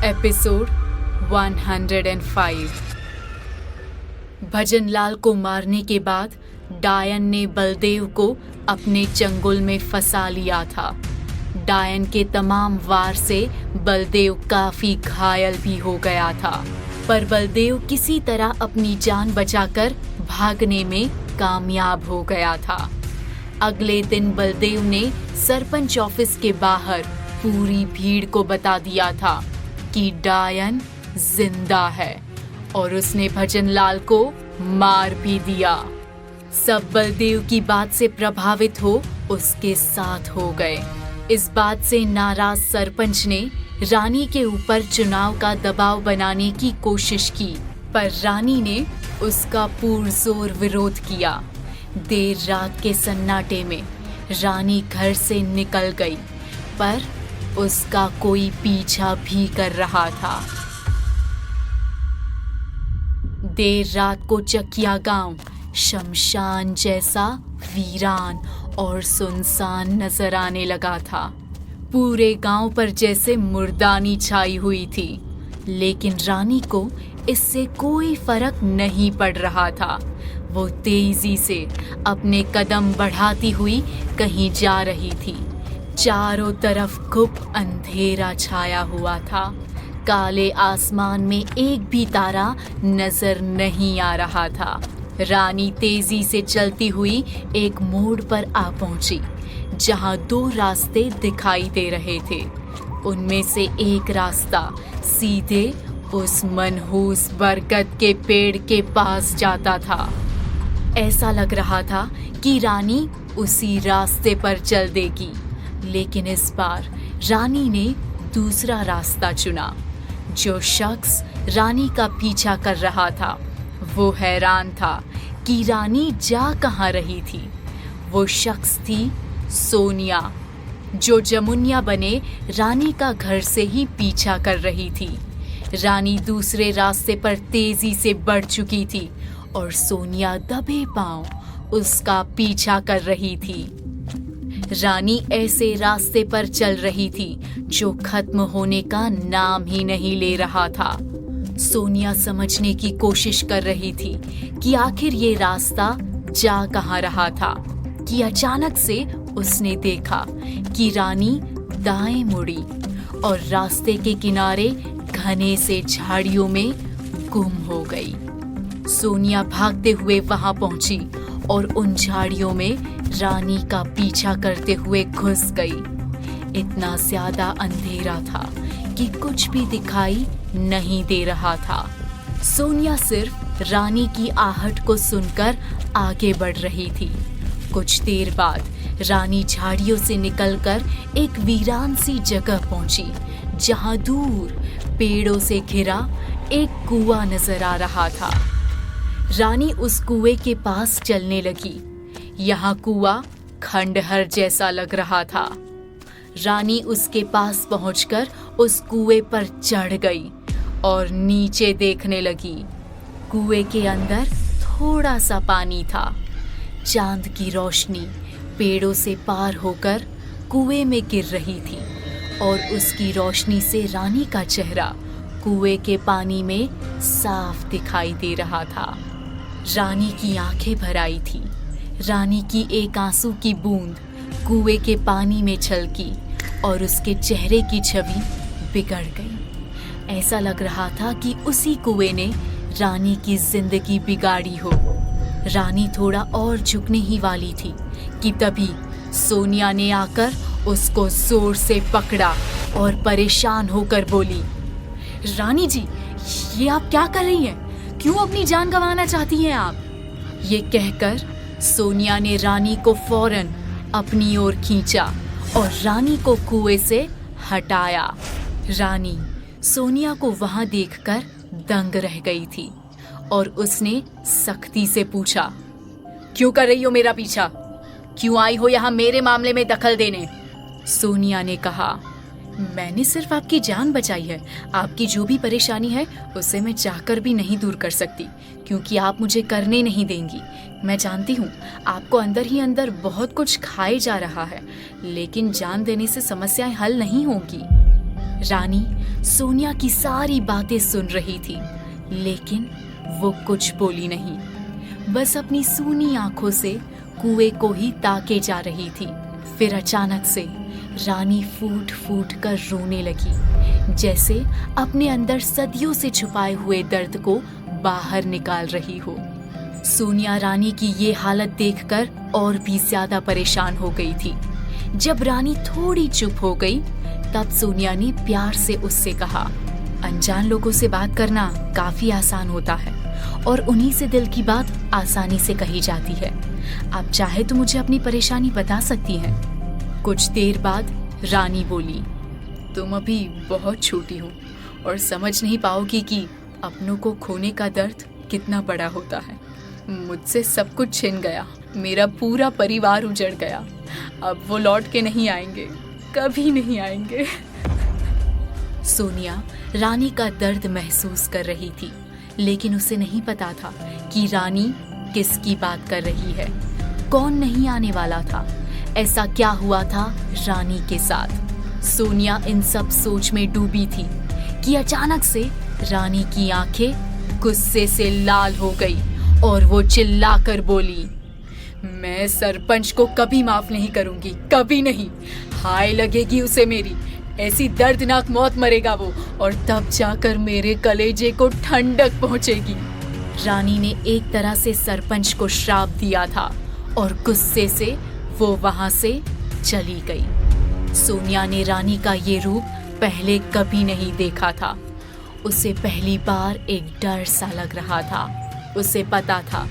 Episode 105। Bhajanlal को मारने के बाद डायन ने बलदेव को अपने चंगुल में फंसा लिया था। डायन के तमाम वार से बलदेव काफी घायल भी हो गया था, पर बलदेव किसी तरह अपनी जान बचाकर भागने में कामयाब हो गया था। अगले दिन बलदेव ने सरपंच ऑफिस के बाहर पूरी भीड़ को बता दिया था कि डायन जिंदा है और उसने भजनलाल को मार भी दिया। सब बलदेव की बात से प्रभावित हो उसके साथ हो गए। इस बात से नाराज सरपंच ने रानी के ऊपर चुनाव का दबाव बनाने की कोशिश की, पर रानी ने उसका पुरजोर विरोध किया। देर रात के सन्नाटे में रानी घर से निकल गई, पर उसका कोई पीछा भी कर रहा था। देर रात को चकिया गांव शमशान जैसा वीरान और सुनसान नजर आने लगा था। पूरे गांव पर जैसे मुर्दानी छाई हुई थी, लेकिन रानी को इससे कोई फर्क नहीं पड़ रहा था। वो तेजी से अपने कदम बढ़ाती हुई कहीं जा रही थी। चारों तरफ गुप अंधेरा छाया हुआ था। काले आसमान में एक भी तारा नजर नहीं आ रहा था। रानी तेजी से चलती हुई एक मोड़ पर आ पहुंची, जहां दो रास्ते दिखाई दे रहे थे। उनमें से एक रास्ता सीधे उस मनहूस बरगद के पेड़ के पास जाता था। ऐसा लग रहा था कि रानी उसी रास्ते पर चल देगी, लेकिन इस बार रानी ने दूसरा रास्ता चुना। जो शख्स रानी का पीछा कर रहा था वो हैरान था कि रानी जा कहाँ रही थी। वो शख्स थी सोनिया, जो जमुनिया बने रानी का घर से ही पीछा कर रही थी। रानी दूसरे रास्ते पर तेजी से बढ़ चुकी थी और सोनिया दबे पांव उसका पीछा कर रही थी। रानी ऐसे रास्ते पर चल रही थी जो खत्म होने का नाम ही नहीं ले रहा था। सोनिया समझने की कोशिश कर रही थी कि आखिर ये रास्ता जा कहाँ रहा था कि अचानक से उसने देखा कि रानी दाएं मुड़ी और रास्ते के किनारे घने से झाड़ियों में गुम हो गई। सोनिया भागते हुए वहां पहुंची और उन झाड़ियों में रानी का पीछा करते हुए घुस गई। इतना ज्यादा अंधेरा था कि कुछ भी दिखाई नहीं दे रहा था। सोनिया सिर्फ रानी की आहट को सुनकर आगे बढ़ रही थी। कुछ देर बाद रानी झाड़ियों से निकलकर एक वीरान सी जगह पहुंची, जहां दूर पेड़ों से घिरा एक कुआं नजर आ रहा था। रानी उस कुएं के पास चलने लगी। यहाँ कुआं खंडहर जैसा लग रहा था। रानी उसके पास पहुंचकर उस कुएं पर चढ़ गई और नीचे देखने लगी। कुएं के अंदर थोड़ा सा पानी था। चांद की रोशनी पेड़ों से पार होकर कुएं में गिर रही थी और उसकी रोशनी से रानी का चेहरा कुएं के पानी में साफ दिखाई दे रहा था। रानी की आंखें भर आई थी। रानी की एक आंसू की बूंद कुएं के पानी में छलकी और उसके चेहरे की छवि बिगड़ गई। ऐसा लग रहा था कि उसी कुएं ने रानी की जिंदगी बिगाड़ी हो। रानी थोड़ा और झुकने ही वाली थी कि तभी सोनिया ने आकर उसको जोर से पकड़ा और परेशान होकर बोली, रानी जी, ये आप क्या कर रही हैं? क्यों अपनी जान गंवाना चाहती हैं आप? ये कहकर सोनिया ने रानी को फौरन अपनी ओर खींचा और रानी को कुएं से हटाया। रानी सोनिया को वहां देखकर दंग रह गई थी और उसने सख्ती से पूछा, क्यों कर रही हो मेरा पीछा? क्यों आई हो यहाँ मेरे मामले में दखल देने? सोनिया ने कहा, मैंने सिर्फ आपकी जान बचाई है। आपकी जो भी परेशानी है उसे मैं चाहकर भी नहीं दूर कर सकती, क्योंकि आप मुझे करने नहीं देंगी। मैं जानती हूँ आपको अंदर ही अंदर बहुत कुछ खाए जा रहा है, लेकिन जान देने से समस्याएं हल नहीं होंगी। रानी सोनिया की सारी बातें सुन रही थी, लेकिन वो कुछ बोली नहीं, बस अपनी सूनी आंखों से कुएं को ही ताके जा रही थी। फिर अचानक से रानी फूट फूट कर रोने लगी, जैसे अपने अंदर सदियों से छुपाए हुए दर्द को बाहर निकाल रही हो। सोनिया रानी की ये हालत देखकर और भी ज्यादा परेशान हो गई थी। जब रानी थोड़ी चुप हो गई, तब सोनिया ने प्यार से उससे कहा, अनजान लोगों से बात करना काफी आसान होता है और उन्हीं से दिल की बात आसानी से कही जाती है। आप चाहे तो मुझे अपनी परेशानी बता सकती हैं। कुछ देर बाद रानी बोली, तुम अभी बहुत छोटी हो और समझ नहीं पाओगी कि अपनों को खोने का दर्द कितना बड़ा होता है। मुझसे सब कुछ छिन गया, मेरा पूरा परिवार उजड़ गया। अब वो लौट के नहीं आएंगे, कभी नहीं आएंगे। सोनिया रानी का दर्द महसूस कर रही थी, लेकिन उसे नहीं पता था कि रानी किसकी बात कर रही है, कौन नहीं आने वाला था, ऐसा क्या हुआ था रानी के साथ। सोनिया इन सब सोच में डूबी थी कि अचानक से रानी की आंखें गुस्से से लाल हो गई और वो चिल्लाकर बोली, मैं सरपंच को कभी माफ नहीं करूंगी, कभी नहीं। हाय लगेगी उसे मेरी, ऐसी दर्दनाक मौत मरेगा वो, और तब जाकर मेरे कलेजे को ठंडक पहुंचेगी। रानी ने एक तरह से सरपंच को श्राप दिया था और गुस्से से वो वहां से चली गई। सोनिया ने रानी का ये रूप पहले कभी नहीं देखा था। उसे पहली बार एक डर सा लग रहा था। उसे पता था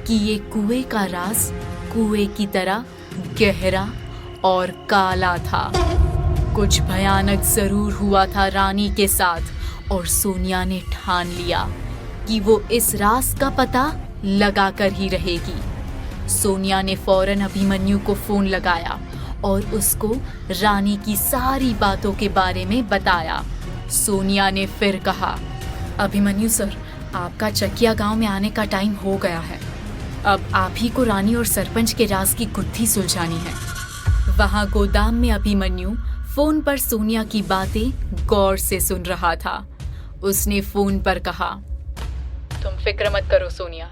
कि ये कुएं का राज कुएं की तरह गहरा और काला था। कुछ भयानक जरूर हुआ था रानी के साथ, और सोनिया ने ठान लिया कि वो इस राज का पता लगाकर ही रहेगी। सोनिया ने फौरन अभिमन्यु को फोन लगाया और उसको रानी की सारी बातों के बारे में बताया। सोनिया ने फिर कहा, अभिमन्यु सर, आपका चकिया गांव में आने का टाइम हो गया है। अब आप ही को रानी और सरपंच के राज की गुत्थी सुलझानी है। वहां गोदाम में अभिमन्यु फोन पर सोनिया की बातें गौर से सुन रहा था। उसने फोन पर कहा, तुम फिक्र मत करो सोनिया,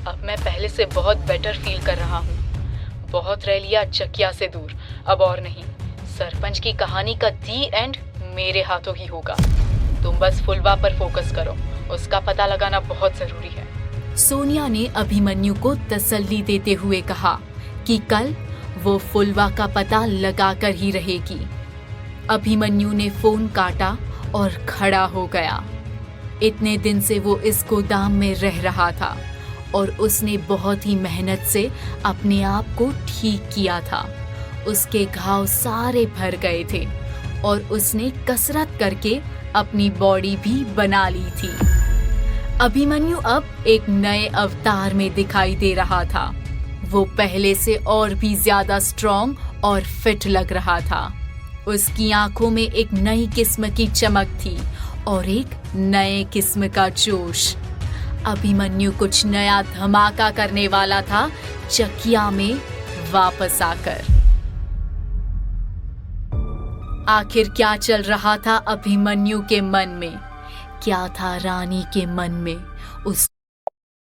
अब मैं पहले से बहुत बेटर फील कर रहा हूँ। बहुत रह लिया चकिया से दूर, अब और नहीं। सरपंच की कहानी का दी एंड मेरे हाथों ही होगा। तुम बस फुलवा पर फोकस करो, उसका पता लगाना बहुत जरूरी है। सोनिया ने अभिमन्यु को तसल्ली देते हुए कहा कि कल वो फुलवा का पता लगाकर ही रहेगी। अभिमन्यु ने फोन काटा और खड़ा हो गया। इतने दिन से वो इस गोदाम में रह रहा था और उसने बहुत ही मेहनत से अपने आप को ठीक किया था। उसके घाव सारे भर गए थे और उसने कसरत करके अपनी बॉडी भी बना ली थी। अभिमन्यु अब एक नए अवतार में दिखाई दे रहा था। वो पहले से और भी ज्यादा स्ट्रॉन्ग और फिट लग रहा था। उसकी आंखों में एक नई किस्म की चमक थी और एक नए किस्म का जोश। अभिमन्यु कुछ नया धमाका करने वाला था चकिया में वापस आकर। आखिर क्या चल रहा था अभिमन्यु के मन में? क्या था रानी के मन में? उस